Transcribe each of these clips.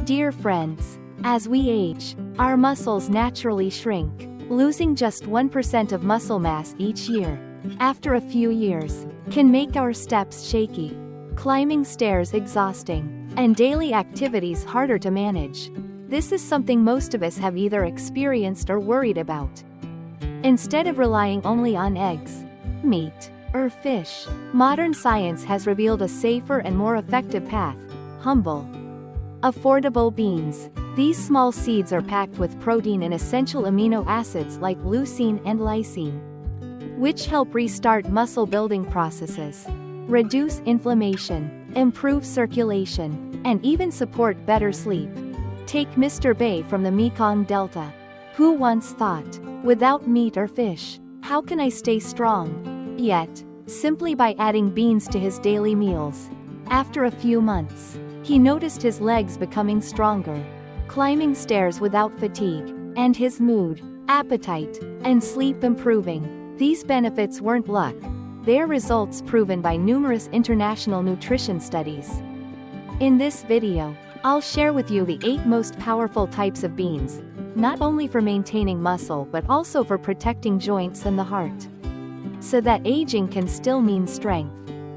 Dear friends, as we age, our muscles naturally shrink, losing just 1% of muscle mass each year. After a few years, can make our steps shaky, climbing stairs exhausting, and daily activities harder to manage. This is something most of us have either experienced or worried about. Instead of relying only on eggs, meat, or fish, modern science has revealed a safer and more effective path: humble, affordable beans. These small seeds are packed with protein and essential amino acids like leucine and lysine, which help restart muscle-building processes, reduce inflammation, improve circulation, and even support better sleep. Take Mr. Bay from the Mekong Delta, who once thought, without meat or fish, how can I stay strong? Yet, simply by adding beans to his daily meals, after a few months, he noticed his legs becoming stronger, climbing stairs without fatigue, and his mood, appetite, and sleep improving. These benefits weren't luck. They're results proven by numerous international nutrition studies. In this video, I'll share with you the 8 most powerful types of beans, not only for maintaining muscle but also for protecting joints and the heart, so that aging can still mean strength,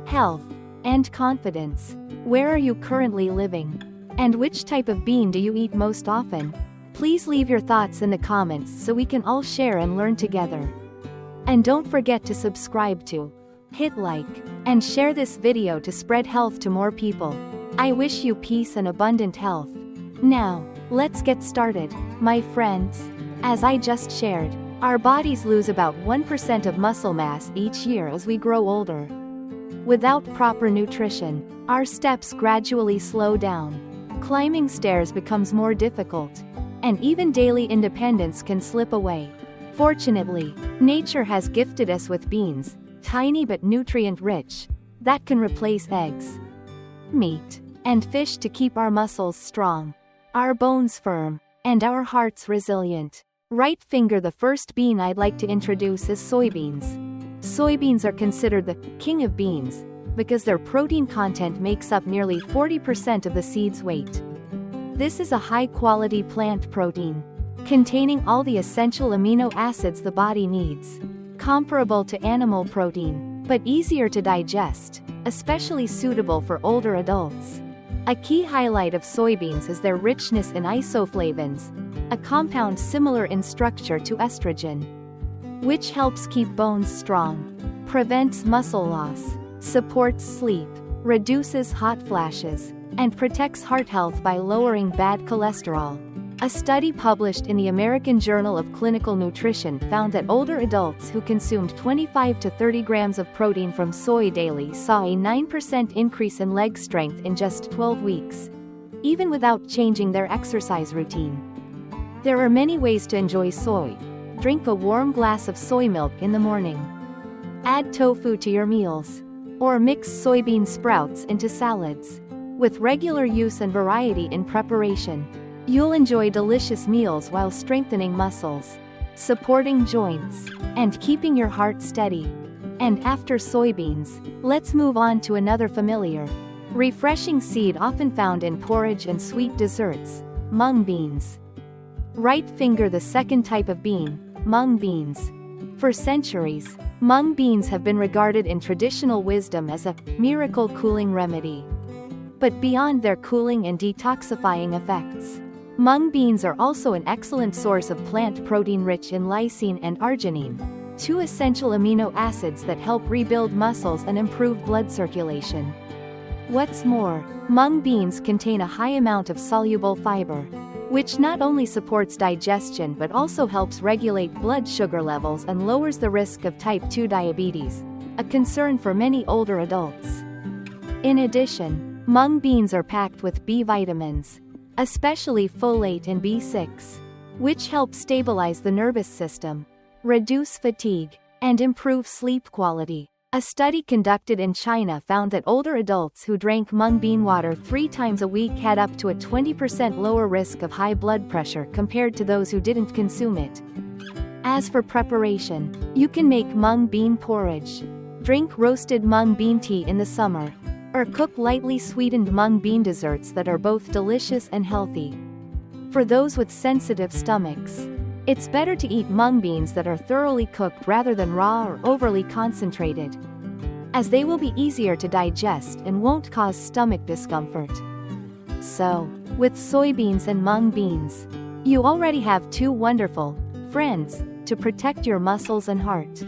health, and confidence. Where are you currently living? And which type of bean do you eat most often? Please leave your thoughts in the comments so we can all share and learn together. And don't forget to subscribe to, hit like, and share this video to spread health to more people. I wish you peace and abundant health. Now, let's get started, my friends. As I just shared, our bodies lose about 1% of muscle mass each year as we grow older. Without proper nutrition, our steps gradually slow down. Climbing stairs becomes more difficult, and even daily independence can slip away. Fortunately, nature has gifted us with beans, tiny but nutrient-rich, that can replace eggs, meat, and fish to keep our muscles strong, our bones firm, and our hearts resilient. Right finger, the first bean I'd like to introduce is soybeans. Soybeans are considered the king of beans because their protein content makes up nearly 40% of the seed's weight. This is a high-quality plant protein, containing all the essential amino acids the body needs. Comparable to animal protein, but easier to digest, especially suitable for older adults. A key highlight of soybeans is their richness in isoflavones, a compound similar in structure to estrogen, which helps keep bones strong, prevents muscle loss, supports sleep, reduces hot flashes, and protects heart health by lowering bad cholesterol. A study published in the American Journal of Clinical Nutrition found that older adults who consumed 25 to 30 grams of protein from soy daily saw a 9% increase in leg strength in just 12 weeks, even without changing their exercise routine. There are many ways to enjoy soy. Drink a warm glass of soy milk in the morning. Add tofu to your meals, or mix soybean sprouts into salads. With regular use and variety in preparation, you'll enjoy delicious meals while strengthening muscles, supporting joints, and keeping your heart steady. And after soybeans, let's move on to another familiar, refreshing seed often found in porridge and sweet desserts: mung beans. Right finger, the second type of bean, mung beans. For centuries, mung beans have been regarded in traditional wisdom as a miracle cooling remedy. But beyond their cooling and detoxifying effects, mung beans are also an excellent source of plant protein rich in lysine and arginine, 2 essential amino acids that help rebuild muscles and improve blood circulation. What's more, mung beans contain a high amount of soluble fiber, which not only supports digestion but also helps regulate blood sugar levels and lowers the risk of type 2 diabetes, a concern for many older adults. In addition, mung beans are packed with B vitamins, especially folate and B6, which help stabilize the nervous system, reduce fatigue, and improve sleep quality. A study conducted in China found that older adults who drank mung bean water 3 times a week had up to a 20% lower risk of high blood pressure compared to those who didn't consume it. As for preparation, you can make mung bean porridge. Drink roasted mung bean tea in the summer. or cook lightly sweetened mung bean desserts that are both delicious and healthy. For those with sensitive stomachs, it's better to eat mung beans that are thoroughly cooked rather than raw or overly concentrated, as they will be easier to digest and won't cause stomach discomfort. So, with soybeans and mung beans, you already have two wonderful friends to protect your muscles and heart.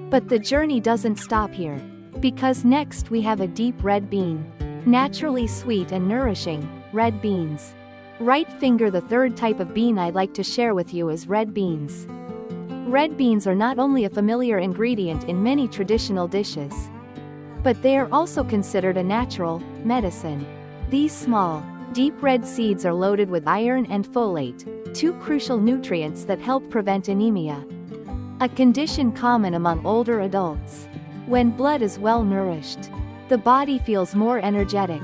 But the journey doesn't stop here, because next we have a deep red bean. Naturally sweet and nourishing, red beans. Right finger, the third type of bean I'd like to share with you is red beans. Red beans are not only a familiar ingredient in many traditional dishes, but they are also considered a natural medicine. These small, deep red seeds are loaded with iron and folate, two crucial nutrients that help prevent anemia, a condition common among older adults. When blood is well nourished, the body feels more energetic,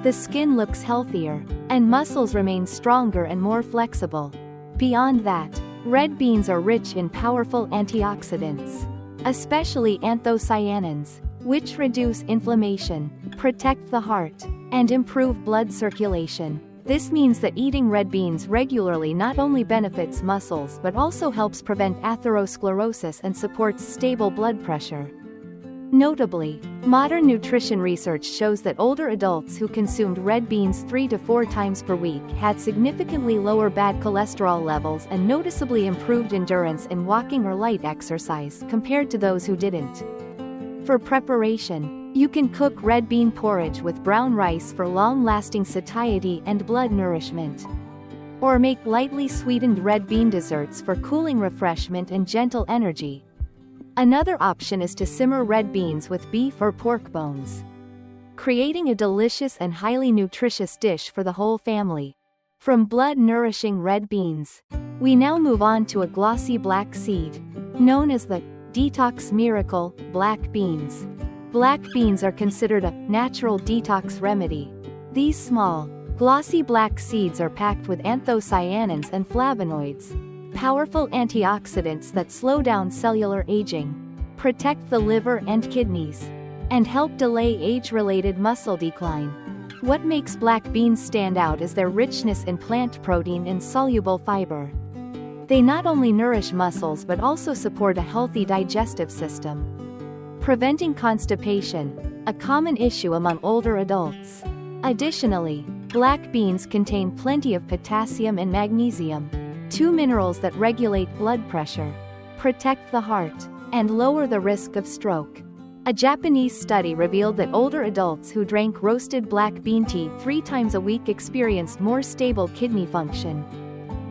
the skin looks healthier, and muscles remain stronger and more flexible. Beyond that, red beans are rich in powerful antioxidants, especially anthocyanins, which reduce inflammation, protect the heart, and improve blood circulation. This means that eating red beans regularly not only benefits muscles but also helps prevent atherosclerosis and supports stable blood pressure. Notably, modern nutrition research shows that older adults who consumed red beans 3 to 4 times per week had significantly lower bad cholesterol levels and noticeably improved endurance in walking or light exercise compared to those who didn't. For preparation, you can cook red bean porridge with brown rice for long-lasting satiety and blood nourishment. Or make lightly sweetened red bean desserts for cooling refreshment and gentle energy. Another option is to simmer red beans with beef or pork bones, creating a delicious and highly nutritious dish for the whole family. From blood-nourishing red beans, we now move on to a glossy black seed, known as the detox miracle, black beans. Black beans are considered a natural detox remedy. These small, glossy black seeds are packed with anthocyanins and flavonoids, powerful antioxidants that slow down cellular aging, protect the liver and kidneys, and help delay age-related muscle decline. What makes black beans stand out is their richness in plant protein and soluble fiber. They not only nourish muscles but also support a healthy digestive system, preventing constipation, a common issue among older adults. Additionally, black beans contain plenty of potassium and magnesium, two minerals that regulate blood pressure, protect the heart, and lower the risk of stroke. A Japanese study revealed that older adults who drank roasted black bean tea 3 times a week experienced more stable kidney function,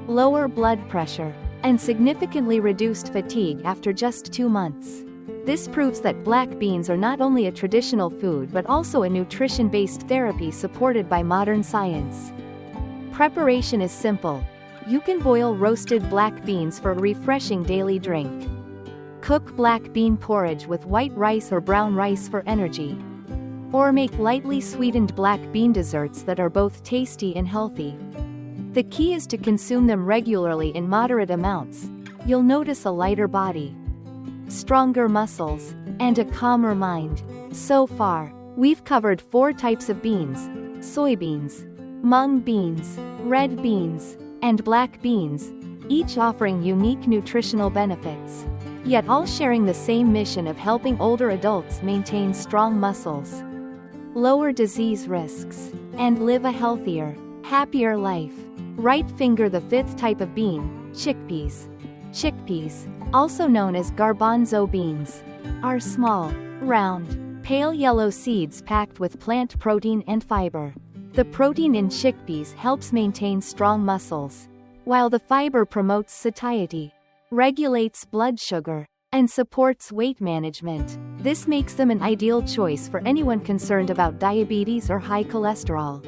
lower blood pressure, and significantly reduced fatigue after just 2 months. This proves that black beans are not only a traditional food but also a nutrition-based therapy supported by modern science. Preparation is simple. You can boil roasted black beans for a refreshing daily drink. Cook black bean porridge with white rice or brown rice for energy. Or make lightly sweetened black bean desserts that are both tasty and healthy. The key is to consume them regularly in moderate amounts. You'll notice a lighter body, stronger muscles, and a calmer mind. So far, we've covered 4 types of beans: soybeans, mung beans, red beans, and black beans, each offering unique nutritional benefits, yet all sharing the same mission of helping older adults maintain strong muscles, lower disease risks, and live a healthier, happier life. Right finger, the 5th type of bean, chickpeas. Chickpeas, also known as garbanzo beans, are small, round, pale yellow seeds packed with plant protein and fiber. The protein in chickpeas helps maintain strong muscles, while the fiber promotes satiety, regulates blood sugar, and supports weight management. This makes them an ideal choice for anyone concerned about diabetes or high cholesterol.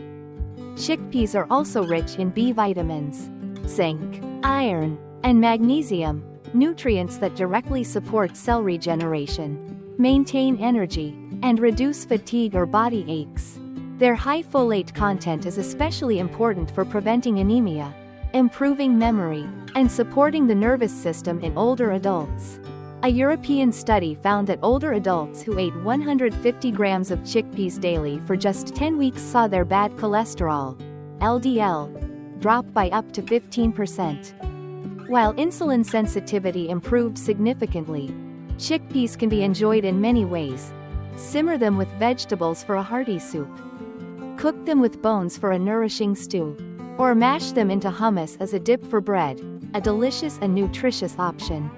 Chickpeas are also rich in B vitamins, zinc, iron, and magnesium, nutrients that directly support cell regeneration, maintain energy, and reduce fatigue or body aches. Their high folate content is especially important for preventing anemia, improving memory, and supporting the nervous system in older adults. A European study found that older adults who ate 150 grams of chickpeas daily for just 10 weeks saw their bad cholesterol, LDL, drop by up to 15%. While insulin sensitivity improved significantly, chickpeas can be enjoyed in many ways. Simmer them with vegetables for a hearty soup. Cook them with bones for a nourishing stew. Or mash them into hummus as a dip for bread, a delicious and nutritious option.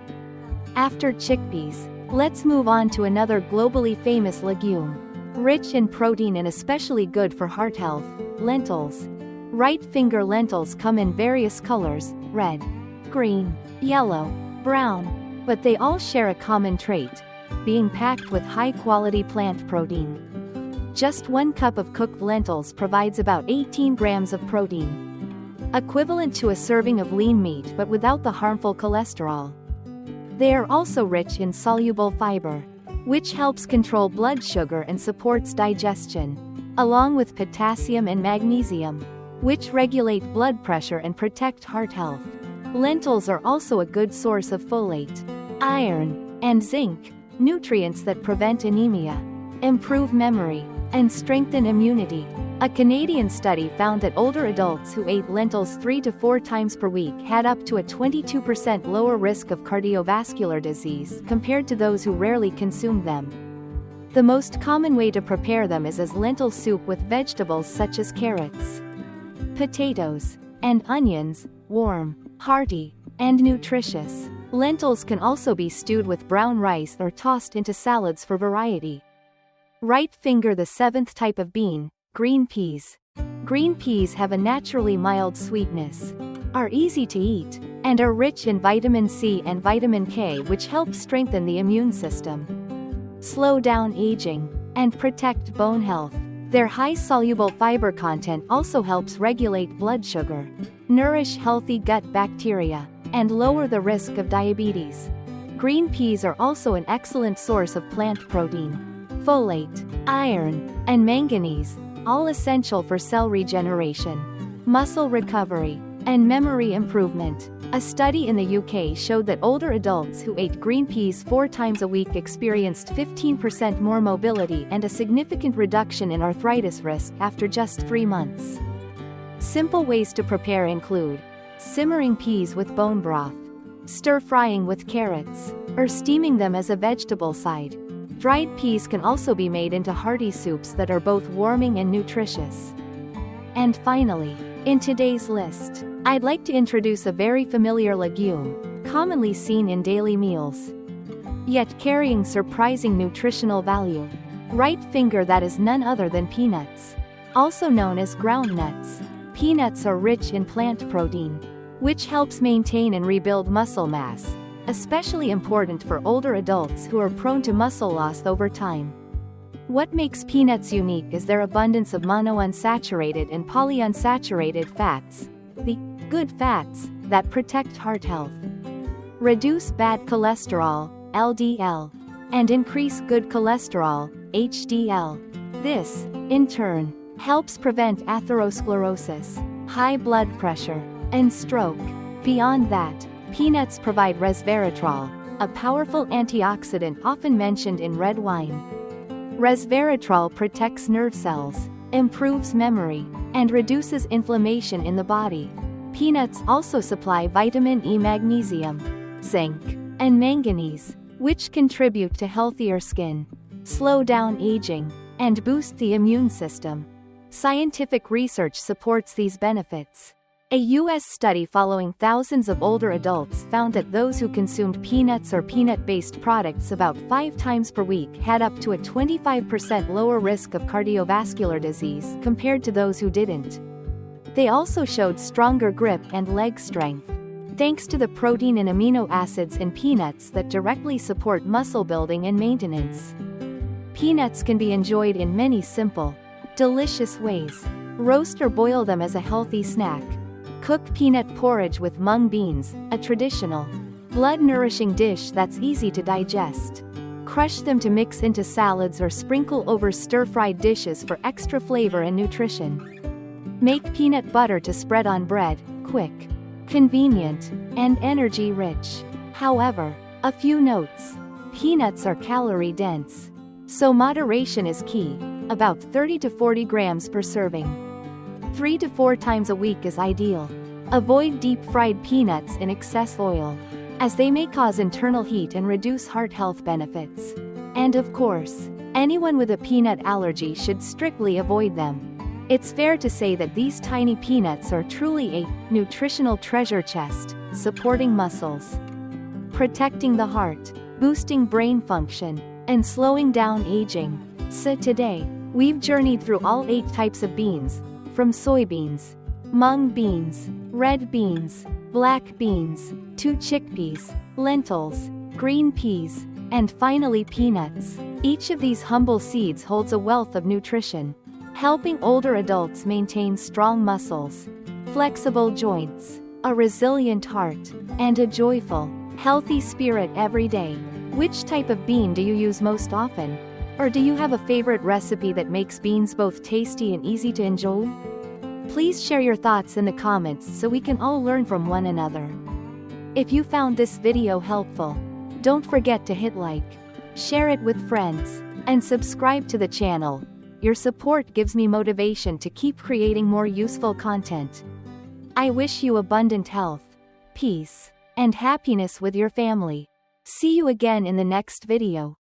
After chickpeas, let's move on to another globally famous legume. Rich in protein and especially good for heart health, lentils. Right finger lentils come in various colors: red, green, yellow, brown, but they all share a common trait: being packed with high-quality plant protein. Just 1 cup of cooked lentils provides about 18 grams of protein, equivalent to a serving of lean meat but without the harmful cholesterol. They are also rich in soluble fiber, which helps control blood sugar and supports digestion, along with potassium and magnesium, which regulate blood pressure and protect heart health. Lentils are also a good source of folate, iron, and zinc, nutrients that prevent anemia, improve memory, and strengthen immunity. A Canadian study found that older adults who ate lentils 3 to 4 times per week had up to a 22% lower risk of cardiovascular disease compared to those who rarely consumed them. The most common way to prepare them is as lentil soup with vegetables such as carrots, potatoes, and onions, warm, hearty, and nutritious. Lentils can also be stewed with brown rice or tossed into salads for variety. Right finger, the 7th type of bean, green peas. Green peas have a naturally mild sweetness, are easy to eat, and are rich in vitamin C and vitamin K, which help strengthen the immune system, slow down aging, and protect bone health. Their high-soluble fiber content also helps regulate blood sugar, nourish healthy gut bacteria, and lower the risk of diabetes. Green peas are also an excellent source of plant protein, folate, iron, and manganese, all essential for cell regeneration, muscle recovery, and memory improvement. A study in the UK showed that older adults who ate green peas 4 times a week experienced 15% more mobility and a significant reduction in arthritis risk after just 3 months. Simple ways to prepare include simmering peas with bone broth, stir-frying with carrots, or steaming them as a vegetable side. Dried peas can also be made into hearty soups that are both warming and nutritious. And finally, in today's list, I'd like to introduce a very familiar legume, commonly seen in daily meals, yet carrying surprising nutritional value. Right finger, that is none other than peanuts. Also known as groundnuts. Peanuts are rich in plant protein, which helps maintain and rebuild muscle mass, especially important for older adults who are prone to muscle loss over time. What makes peanuts unique is their abundance of monounsaturated and polyunsaturated fats, the good fats that protect heart health, reduce bad cholesterol, LDL, and increase good cholesterol, HDL. This, in turn, helps prevent atherosclerosis, high blood pressure, and stroke. Beyond that, peanuts provide resveratrol, a powerful antioxidant often mentioned in red wine. Resveratrol protects nerve cells, improves memory, and reduces inflammation in the body. Peanuts also supply vitamin E, magnesium, zinc, and manganese, which contribute to healthier skin, slow down aging, and boost the immune system. Scientific research supports these benefits. A U.S. study following thousands of older adults found that those who consumed peanuts or peanut-based products about 5 times per week had up to a 25% lower risk of cardiovascular disease compared to those who didn't. They also showed stronger grip and leg strength, thanks to the protein and amino acids in peanuts that directly support muscle building and maintenance. Peanuts can be enjoyed in many simple, delicious ways. Roast or boil them as a healthy snack. Cook peanut porridge with mung beans, a traditional, blood-nourishing dish that's easy to digest. Crush them to mix into salads or sprinkle over stir-fried dishes for extra flavor and nutrition. Make peanut butter to spread on bread, quick, convenient, and energy-rich. However, A few notes. Peanuts are calorie dense, so moderation is key, about 30 to 40 grams per serving. 3 to 4 times a week is ideal. Avoid deep-fried peanuts in excess oil, as they may cause internal heat and reduce heart health benefits. And of course, anyone with a peanut allergy should strictly avoid them. It's fair to say that these tiny peanuts are truly a nutritional treasure chest, supporting muscles, protecting the heart, boosting brain function, and slowing down aging. So today, we've journeyed through all 8 types of beans, from soybeans, mung beans, red beans, black beans, to chickpeas, lentils, green peas, and finally peanuts. Each of these humble seeds holds a wealth of nutrition, helping older adults maintain strong muscles, flexible joints, a resilient heart, and a joyful, healthy spirit every day. Which type of bean do you use most often? Or do you have a favorite recipe that makes beans both tasty and easy to enjoy? Please share your thoughts in the comments so we can all learn from one another. If you found this video helpful, don't forget to hit like, share it with friends, and subscribe to the channel. Your support gives me motivation to keep creating more useful content. I wish you abundant health, peace, and happiness with your family. See you again in the next video.